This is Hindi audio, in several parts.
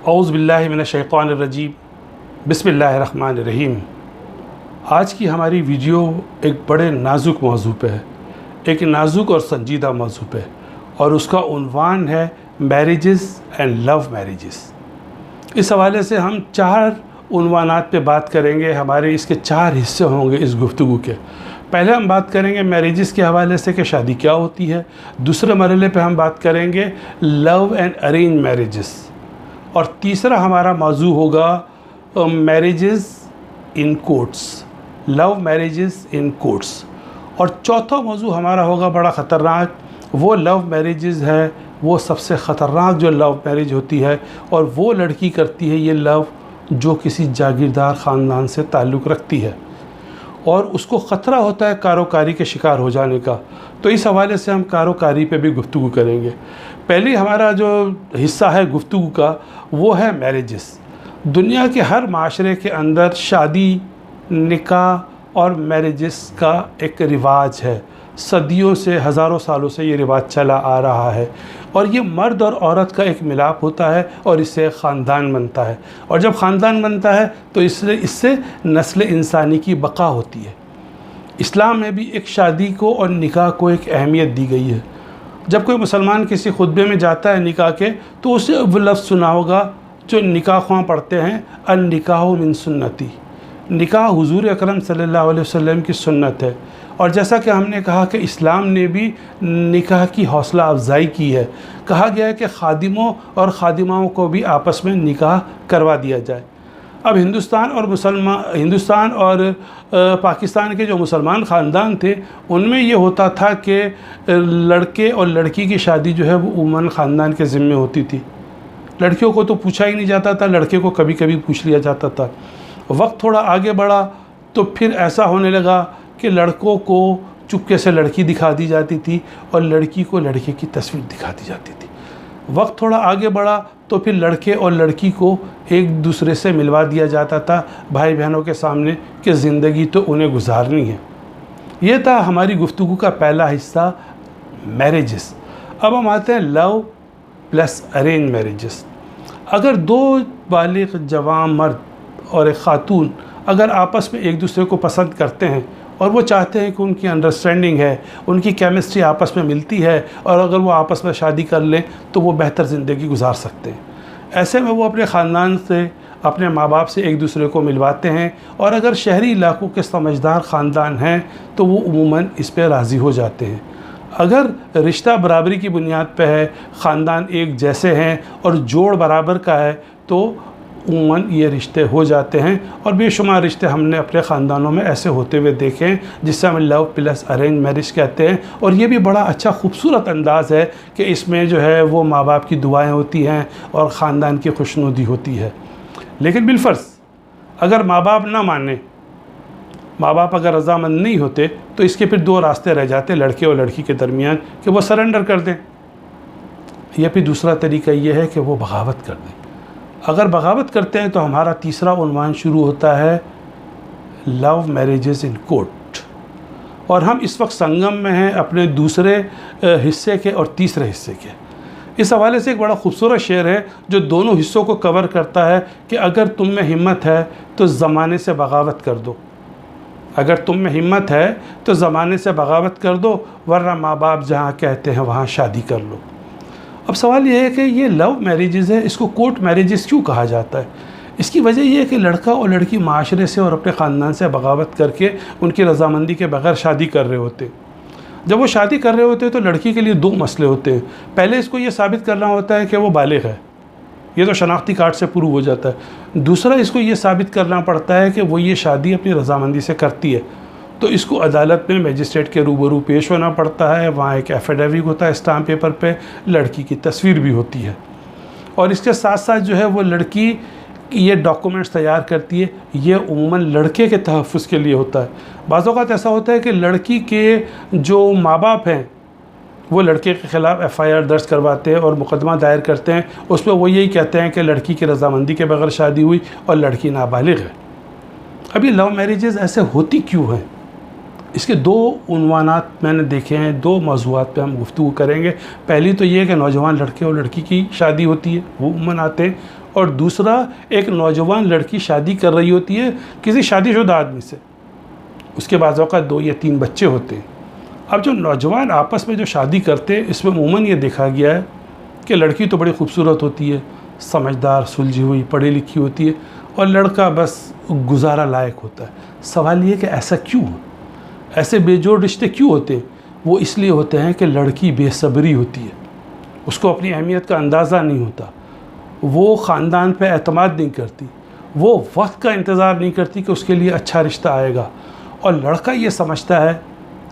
औज़ु बिल्लाहि मिनश्शैतानिर्रजीम बिस्मिल्लाहिर्रहमानिर्रहीम। आज की हमारी वीडियो एक बड़े नाजुक मौजू पे है, एक नाजुक और संजीदा मौजू पे है, और उसका उन्वान है मैरिजेस एंड लव मैरिजेस। इस हवाले से हम 4 उन्वानात पे बात करेंगे। हमारे इसके 4 हिस्से होंगे इस गुफ्तगू के। पहले हम बात करेंगे मैरिजेस के हवाले से कि शादी क्या होती है। दूसरे मरहले पे हम बात करेंगे लव एंड अरेंज मैरिजेस, और तीसरा हमारा मौजू होगा मैरिजेस इन कोर्ट्स, लव मैरिजेस इन कोर्ट्स। और चौथा मौजू हमारा होगा बड़ा ख़तरनाक, वो लव मैरिजेस है, वो सबसे ख़तरनाक जो लव मैरिज होती है, और वो लड़की करती है ये लव जो किसी जागीरदार ख़ानदान से ताल्लुक़ रखती है और उसको ख़तरा होता है कारोकारी के शिकार हो जाने का। तो इस हवाले से हम कारोकारी पे भी गुफ्तगू करेंगे। पहले हमारा जो हिस्सा है गुफ्तगू का वो है मैरिजेस। दुनिया के हर माशरे के अंदर शादी, निकाह और मैरिजेस का एक रिवाज है। सदियों से, हज़ारों सालों से ये रिवाज चला आ रहा है, और ये मर्द और औरत का एक मिलाप होता है और इससे ख़ानदान बनता है, और जब ख़ानदान बनता है तो इससे नस्ल इंसानी की बका होती है। इस्लाम में भी एक शादी को और निकाह को एक अहमियत दी गई है। जब कोई मुसलमान किसी खुतबे में जाता है निकाह के, तो उसे वो लफ्ज़ सुना होगा जो निकाह ख्वां पढ़ते हैं, अन निकाह मिन सुन्नती, निकाह हुजूर अकरम सल्लल्लाहु अलैहि वसल्लम की सुन्नत है। और जैसा कि हमने कहा कि इस्लाम ने भी निकाह की हौसला अफजाई की है। कहा गया है कि खादिमों और खादिमाओं को भी आपस में निकाह करवा दिया जाए। अब हिंदुस्तान और पाकिस्तान के जो मुसलमान ख़ानदान थे, उनमें ये होता था कि लड़के और लड़की की शादी जो है वो उमूमन ख़ानदान के ज़िम्मे होती थी। लड़कियों को तो पूछा ही नहीं जाता था, लड़के को कभी कभी पूछ लिया जाता था। वक्त थोड़ा आगे बढ़ा तो फिर ऐसा होने लगा कि लड़कों को चुपके से लड़की दिखा दी जाती थी और लड़की को लड़के की तस्वीर दिखा दी जाती थी। वक्त थोड़ा आगे बढ़ा तो फिर लड़के और लड़की को एक दूसरे से मिलवा दिया जाता था भाई बहनों के सामने कि ज़िंदगी तो उन्हें गुजारनी है। ये था हमारी गुफ्तगू का पहला हिस्सा, मैरिजेस। अब हम आते हैं लव प्लस अरेंज मैरिजेस। अगर 2 बालिग जवान मर्द और एक ख़ातून अगर आपस में एक दूसरे को पसंद करते हैं और वो चाहते हैं कि उनकी अंडरस्टैंडिंग है, उनकी केमिस्ट्री आपस में मिलती है, और अगर वो आपस में शादी कर लें तो वो बेहतर ज़िंदगी गुजार सकते हैं। ऐसे में वो अपने ख़ानदान से, अपने माँ बाप से एक दूसरे को मिलवाते हैं, और अगर शहरी इलाक़ों के समझदार ख़ानदान हैं तो वो उमूमन इस पर राज़ी हो जाते हैं। अगर रिश्ता बराबरी की बुनियाद पे है, ख़ानदान एक जैसे हैं और जोड़ बराबर का है, तो उमूमन ये रिश्ते हो जाते हैं। और बेशुमार रिश्ते हमने अपने ख़ानदानों में ऐसे होते हुए देखे हैं, जिससे हम लव प्लस अरेंज मैरिज कहते हैं। और ये भी बड़ा अच्छा खूबसूरत अंदाज़ है कि इसमें जो है वो माँ बाप की दुआएं होती हैं और ख़ानदान की खुशनुदी होती है। लेकिन बिलफ़र्ज़ अगर माँ बाप ना माने, माँ बाप अगर रज़ामंद नहीं होते, तो इसके फिर 2 रास्ते रह जाते लड़के और लड़की के दरमियान कि वो सरेंडर कर दें, या फिर दूसरा तरीका ये है कि वो बगावत कर दें। अगर बगावत करते हैं तो हमारा तीसरा उन्वान शुरू होता है लव मैरिजेस इन कोर्ट। और हम इस वक्त संगम में हैं अपने दूसरे हिस्से के और तीसरे हिस्से के। इस हवाले से एक बड़ा खूबसूरत शेर है जो दोनों हिस्सों को कवर करता है कि अगर तुम में हिम्मत है तो ज़माने से बगावत कर दो, अगर तुम में हिम्मत है तो ज़माने से बगावत कर दो, वरना माँ बाप जहाँ कहते हैं वहाँ शादी कर लो। अब सवाल ये है कि ये लव मैरिजेस है, इसको कोर्ट मैरिजेस क्यों कहा जाता है? इसकी वजह यह है कि लड़का और लड़की माशरे से और अपने ख़ानदान से बगावत करके उनकी रज़ामंदी के बगैर शादी कर रहे होते। जब वो शादी कर रहे होते तो लड़की के लिए 2 मसले होते हैं। पहले इसको ये साबित करना होता है कि वो बालिग़ है, ये तो शनाख्ती कार्ड से प्रूव हो जाता है। दूसरा, इसको ये साबित करना पड़ता है कि वो ये शादी अपनी रज़ामंदी से करती है, तो इसको अदालत में मजिस्ट्रेट के रूबरू पेश होना पड़ता है। वहाँ एक एफिडेविट होता है स्टाम्प पेपर पे, लड़की की तस्वीर भी होती है, और इसके साथ साथ जो है वो लड़की ये डॉक्यूमेंट्स तैयार करती है। ये उम्मन लड़के के तहफ़्फ़ुज़ के लिए होता है। बाज़ औक़ात ऐसा होता है कि लड़की के जो माँ बाप हैं वो लड़के के ख़िलाफ़ FIR दर्ज करवाते हैं और मुकदमा दायर करते हैं। उस पर वो यही कहते हैं कि लड़की की रज़ामंदी के बगैर शादी हुई और लड़की नाबालिग़ है। अब ये लव मैरिजेस ऐसे होती क्यों हैं? इसके 2 उन्वानात मैंने देखे हैं, 2 मौज़ूआत पे हम गुफ्तगू करेंगे। पहली तो ये है कि नौजवान लड़के और लड़की की शादी होती है, वो उम्मन आते हैं, और दूसरा एक नौजवान लड़की शादी कर रही होती है किसी शादीशुदा आदमी से, उसके बाद औक़ात 2 या 3 बच्चे होते हैं। अब जो नौजवान आपस में जो शादी करते हैं, इसमें अमूमन ये देखा गया है कि लड़की तो बड़ी खूबसूरत होती है, समझदार, सुलझी हुई, पढ़ी लिखी होती है, और लड़का बस गुजारा लायक होता है। सवाल ये कि ऐसा क्यों? ऐसे बेजोड़ रिश्ते क्यों होते हैं? वो इसलिए होते हैं कि लड़की बेसब्री होती है, उसको अपनी अहमियत का अंदाज़ा नहीं होता, वो ख़ानदान पे एतमाद नहीं करती, वो वक्त का इंतज़ार नहीं करती कि उसके लिए अच्छा रिश्ता आएगा, और लड़का ये समझता है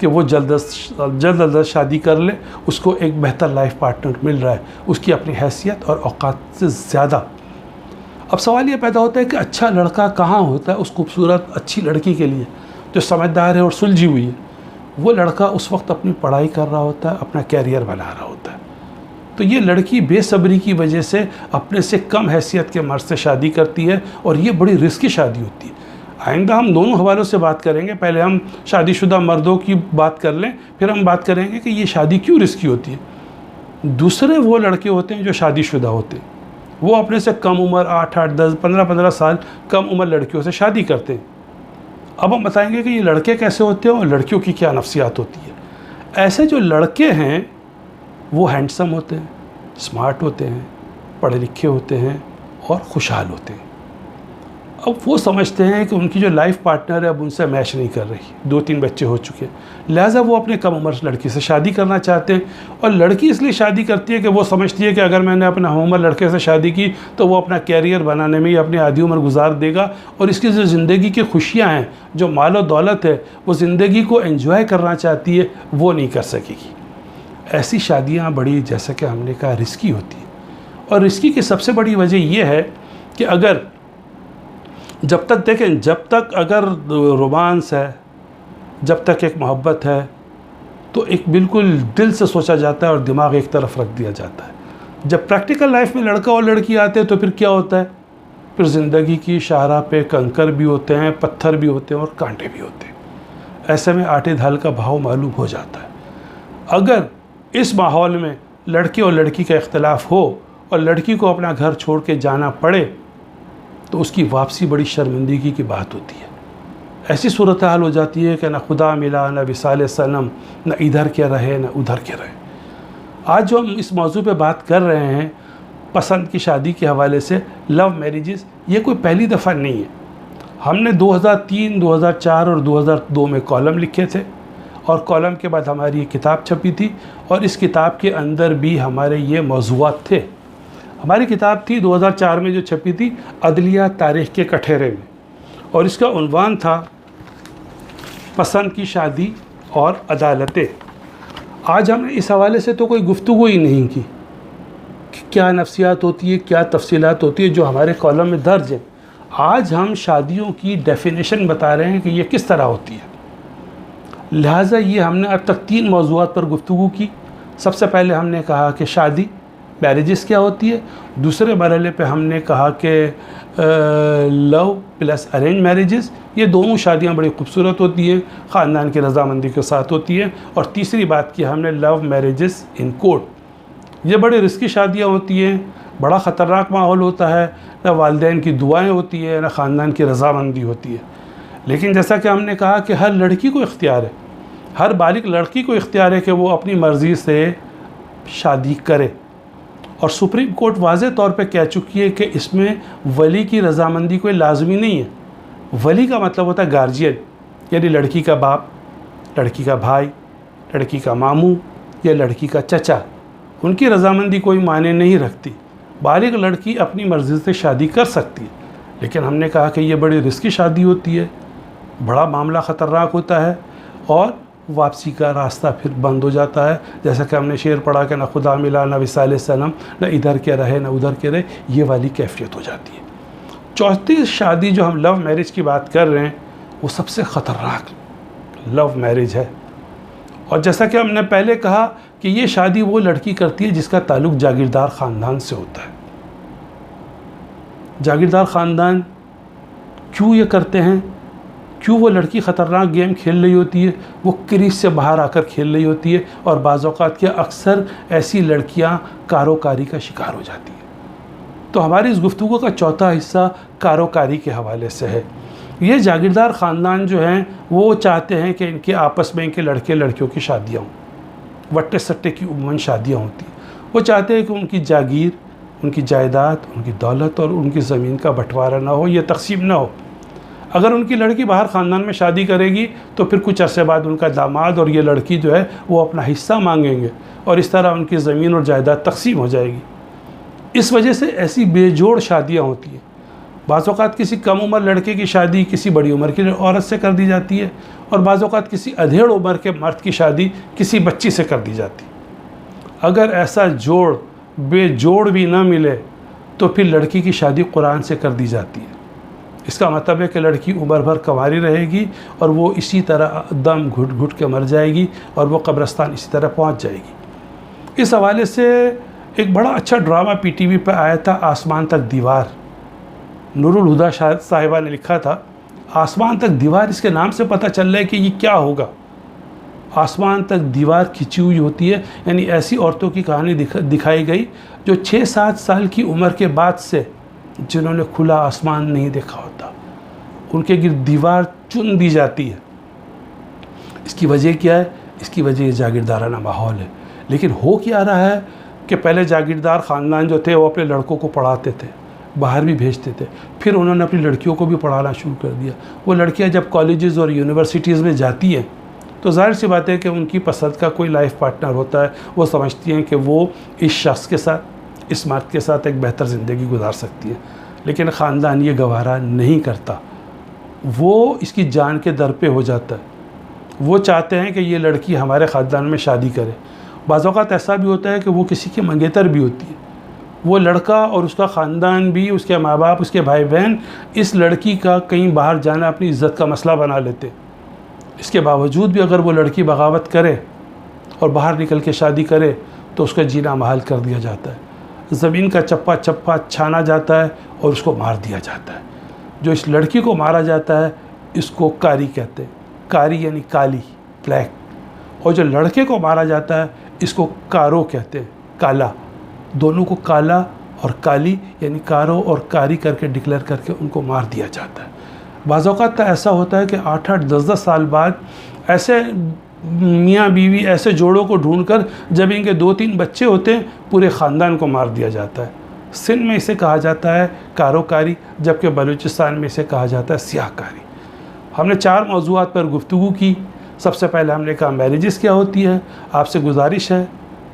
कि वो जल्द अज जल्द शादी कर ले, उसको एक बेहतर लाइफ पार्टनर मिल रहा है उसकी अपनी हैसियत और औकात से ज़्यादा। अब सवाल ये पैदा होता है कि अच्छा लड़का कहाँ होता है उस खूबसूरत अच्छी लड़की के लिए जो समझदार है और सुलझी हुई है? वो लड़का उस वक्त अपनी पढ़ाई कर रहा होता है, अपना कैरियर बना रहा होता है। तो ये लड़की बेसब्री की वजह से अपने से कम हैसियत के मर्द से शादी करती है, और ये बड़ी रिस्की शादी होती है। आइंदा हम दोनों हवालों से बात करेंगे, पहले हम शादीशुदा मर्दों की बात कर लें, फिर हम बात करेंगे कि ये शादी क्यों रिस्की होती है। दूसरे वो लड़के होते हैं जो शादीशुदा होते हैं, वो अपने से कम उम्र 8-8, 10, 15-15 साल कम उम्र लड़कियों से शादी करते हैं। अब हम बताएंगे कि ये लड़के कैसे होते हैं और लड़कियों की क्या नफ्सियात होती है। ऐसे जो लड़के हैं वो हैंडसम होते हैं, स्मार्ट होते हैं, पढ़े लिखे होते हैं और खुशहाल होते हैं। अब वो समझते हैं कि उनकी जो लाइफ पार्टनर है अब उनसे मैच नहीं कर रही, 2-3 बच्चे हो चुके हैं, लिहाजा वो अपने कम उम्र लड़की से शादी करना चाहते हैं। और लड़की इसलिए शादी करती है कि वो समझती है कि अगर मैंने अपने हम उम्र लड़के से शादी की तो वो अपना कैरियर बनाने में ही अपनी आधी उम्र गुजार देगा, और इसकी जो ज़िंदगी की खुशियाँ हैं, जो माल और दौलत है, वो ज़िंदगी को एंजॉय करना चाहती है, वो नहीं कर सकेगी। ऐसी शादियाँ बड़ी, जैसा कि हमने कहा, रिस्की होती है। और रिस्की की सबसे बड़ी वजह यह है कि अगर जब तक अगर रोमांस है, जब तक एक मोहब्बत है, तो एक बिल्कुल दिल से सोचा जाता है और दिमाग एक तरफ रख दिया जाता है। जब प्रैक्टिकल लाइफ में लड़का और लड़की आते हैं तो फिर क्या होता है? फिर ज़िंदगी की शाहराह पे कंकर भी होते हैं, पत्थर भी होते हैं और कांटे भी होते हैं। ऐसे में आटे दाल का भाव मालूम हो जाता है। अगर इस माहौल में लड़के और लड़की का इख्तलाफ हो और लड़की को अपना घर छोड़ के जाना पड़े तो उसकी वापसी बड़ी शर्मिंदगी की बात होती है। ऐसी सूरत हाल हो जाती है कि ना खुदा मिला, ना विसाल सनम, ना इधर के रहे ना उधर के रहे। आज जो हम इस मौजू पे बात कर रहे हैं, पसंद की शादी के हवाले से, लव मैरिजेस, ये कोई पहली दफ़ा नहीं है। हमने 2003, 2004 और 2002 में कॉलम लिखे थे, और कॉलम के बाद हमारी ये किताब छपी थी, और इस किताब के अंदर भी हमारे ये मौज़ूआत थे। हमारी किताब थी 2004 में जो छपी थी, अदलिया तारीख़ के कठेरे में, और इसका उन्वान था पसंद की शादी और अदालतें। आज हमने इस हवाले से तो कोई गुफ्तगू ही नहीं की कि क्या नफ्सियात होती है, क्या तफसीलात होती है जो हमारे कॉलम में दर्ज है। आज हम शादियों की डेफिनेशन बता रहे हैं कि ये किस तरह होती है। लिहाजा ये हमने अब तक 3 मौज़ूआत पर गुफ्तगू की। सबसे पहले हमने कहा कि शादी, मैरिजेस क्या होती है। दूसरे मरहले पे हमने कहा कि लव प्लस अरेंज मैरिजेस, ये दोनों शादियां बड़ी खूबसूरत होती हैं, ख़ानदान की रजामंदी के साथ होती हैं। और तीसरी बात की हमने लव मैरिजेस इन कोर्ट, ये बड़ी रिस्की शादियां होती हैं, बड़ा ख़तरनाक माहौल होता है, ना वालिदैन की दुआएं होती है, ना ख़ानदान की रजामंदी होती है। लेकिन जैसा कि हमने कहा कि हर लड़की को इख्तियार है, हर बालिग लड़की को इख्तियार है कि वो अपनी मर्ज़ी से शादी करे। और सुप्रीम कोर्ट वाज़े तौर पे कह चुकी है कि इसमें वली की रजामंदी कोई लाजमी नहीं है। वली का मतलब होता है गार्जियन, यानी लड़की का बाप, लड़की का भाई, लड़की का मामू या लड़की का चचा। उनकी रजामंदी कोई मायने नहीं रखती। बालिग लड़की अपनी मर्ज़ी से शादी कर सकती है, लेकिन हमने कहा कि ये बड़ी रिस्की शादी होती है, बड़ा मामला ख़तरनाक होता है, और वापसी का रास्ता फिर बंद हो जाता है। जैसा कि हमने शेर पढ़ा कि ना खुदा मिला, ना विसाल सनम, ना इधर के रहे ना उधर के रहे, ये वाली कैफियत हो जाती है। चौथी शादी जो हम लव मैरिज की बात कर रहे हैं, वो सबसे ख़तरनाक लव मैरिज है। और जैसा कि हमने पहले कहा कि ये शादी वो लड़की करती है जिसका ताल्लुक़ जागीरदार ख़ानदान से होता है। जागीरदार ख़ानदान क्यों ये करते हैं? क्यों वो लड़की ख़तरनाक गेम खेल रही होती है, वो क्रीज से बाहर आकर खेल रही होती है, और बाज़ औक़ात के अक्सर ऐसी लड़कियां कारोकारी का शिकार हो जाती हैं। तो हमारी इस गुफ्तगू का चौथा हिस्सा कारोकारी के हवाले से है। ये जागीरदार ख़ानदान जो हैं वो चाहते हैं कि इनके आपस में इनके लड़के लड़कियों की शादियाँ हों, वट्टे सट्टे की उमूमन शादियाँ होती हैं। वो चाहते हैं कि उनकी जागीर, उनकी जायदाद, उनकी दौलत और उनकी ज़मीन का बंटवारा ना हो, ये तकसीम ना हो। अगर उनकी लड़की बाहर ख़ानदान में शादी करेगी तो फिर कुछ अरसे बाद उनका दामाद और ये लड़की जो है वो अपना हिस्सा मांगेंगे और इस तरह उनकी ज़मीन और जायदाद तकसीम हो जाएगी। इस वजह से ऐसी बेजोड़ शादियाँ होती हैं। बाज़ औक़ात किसी कम उम्र लड़के की शादी किसी बड़ी उम्र की औरत से कर दी जाती है और बाज़ औक़ात किसी अधेड़ उम्र के मर्द की शादी किसी बच्ची से कर दी जाती है। अगर ऐसा जोड़ बेजोड़ भी ना मिले तो फिर लड़की की शादी कुरान से कर दी जाती है। इसका मतलब है कि लड़की उम्र भर कंवारी रहेगी और वो इसी तरह दम घुट घुट के मर जाएगी और वो कब्रिस्तान इसी तरह पहुंच जाएगी। इस हवाले से एक बड़ा अच्छा ड्रामा पीटीवी पे आया था, आसमान तक दीवार। नूरुल हुदा साहिबा ने लिखा था, आसमान तक दीवार, इसके नाम से पता चल रहा है कि ये क्या होगा। आसमान तक दीवार खिंची हुई होती है, यानी ऐसी औरतों की कहानी दिखाई गई जो 6-7 साल की उम्र के बाद से जिन्होंने खुला आसमान नहीं देखा होता, उनके गिर्द दीवार चुन दी जाती है। इसकी वजह क्या है? इसकी वजह ये जागीरदाराना माहौल है। लेकिन हो क्या रहा है कि पहले जागीरदार ख़ानदान जो थे वो अपने लड़कों को पढ़ाते थे, बाहर भी भेजते थे, फिर उन्होंने अपनी लड़कियों को भी पढ़ाना शुरू कर दिया। वो लड़कियां जब कॉलेजेस और यूनिवर्सिटीज़ में जाती हैं तो जाहिर सी बात है कि उनकी पसंद का कोई लाइफ पार्टनर होता है। वो समझती हैं कि वो इस शख्स के साथ, इस मर्द के साथ एक बेहतर ज़िंदगी गुजार सकती है। लेकिन ख़ानदान ये गवारा नहीं करता, वो इसकी जान के दर पे हो जाता है। वो चाहते हैं कि ये लड़की हमारे ख़ानदान में शादी करे। बाज़ औक़ात ऐसा भी होता है कि वो किसी की मंगेतर भी होती है। वो लड़का और उसका ख़ानदान भी, उसके माँ बाप, उसके भाई बहन इस लड़की का कहीं बाहर जाना अपनी इज़्ज़त का मसला बना लेते। इसके बावजूद भी अगर वो लड़की बगावत करे और बाहर निकल के शादी करे तो उसका जीना महाल कर दिया जाता है। ज़मीन का चप्पा चप्पा छाना जाता है और उसको मार दिया जाता है। जो इस लड़की को मारा जाता है इसको कारी कहते हैं, कारी यानी काली, ब्लैक। और जो लड़के को मारा जाता है इसको कारो कहते हैं, काला। दोनों को काला और काली यानी कारो और कारी करके डिक्लेयर करके उनको मार दिया जाता है। बाज़ औक़ात ऐसा होता है कि 8-8, 10-10 साल बाद ऐसे मियाँ बीवी, ऐसे जोड़ों को ढूंढकर जब इनके 2-3 बच्चे होते हैं पूरे ख़ानदान को मार दिया जाता है। सिंध में इसे कहा जाता है कारोकारी, जबकि बलूचिस्तान में इसे कहा जाता है सियाहकारी। हमने 4 मौज़ूआत पर गुफ्तगू की। सबसे पहले हमने कहा मैरिजेस क्या होती है। आपसे गुजारिश है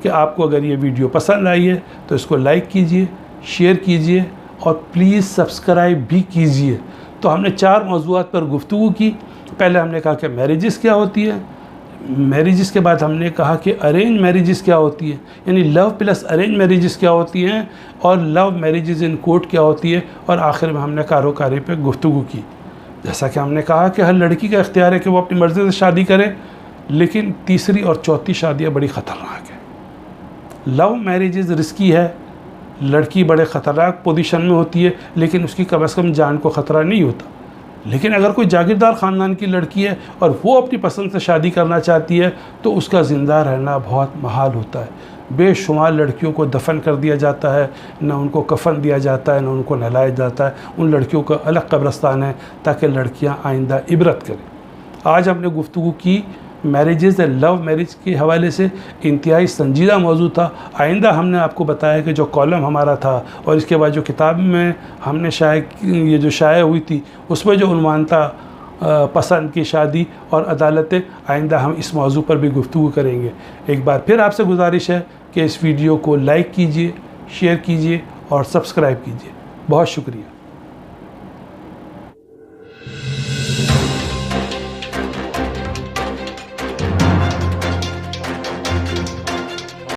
कि आपको अगर ये वीडियो पसंद आई है तो इसको लाइक कीजिए, शेयर कीजिए और प्लीज़ सब्सक्राइब भी कीजिए। तो हमने 4 मौज़ूआत पर गुफ्तगू की। पहले हमने कहा कि मैरिजेस क्या होती है, मैरिजेस के बाद हमने कहा कि अरेंज मैरिजेस क्या होती है, यानी लव प्लस अरेंज मैरिजेस क्या होती हैं, और लव मैरिजेस इन कोर्ट क्या होती है, और आखिर में हमने कारोकारी पे गुफ्तगू की। जैसा कि हमने कहा कि हर लड़की का इख्तियार है कि वो अपनी मर्ज़ी से शादी करे, लेकिन तीसरी और चौथी शादियाँ बड़ी ख़तरनाक है। लव मैरिजेस रिस्की है, लड़की बड़े ख़तरनाक पोजीशन में होती है, लेकिन उसकी कम से कम जान को ख़तरा नहीं होता। लेकिन अगर कोई जागीरदार ख़ानदान की लड़की है और वो अपनी पसंद से शादी करना चाहती है तो उसका ज़िंदा रहना बहुत महाल होता है। बेशुमार लड़कियों को दफन कर दिया जाता है, न उनको कफन दिया जाता है, न उनको नहलाया जाता है। उन लड़कियों का अलग कब्रिस्तान है ताकि लड़कियां आइंदा इबरत करें। आज हमने गुफ्तगू की मैरिजेस एंड लव मैरिज के हवाले से, इंतहाई संजीदा मौजू था। आइंदा हमने आपको बताया कि जो कॉलम हमारा था और इसके बाद जो किताब में हमने ये जो शाया हुई थी उसमें जो उन्वान था पसंद की शादी और अदालतें, आइंदा हम इस मौजू पर भी गुफ्तगू करेंगे। एक बार फिर आपसे गुजारिश है कि इस वीडियो को लाइक कीजिए, शेयर कीजिए और सब्सक्राइब कीजिए। बहुत शुक्रिया।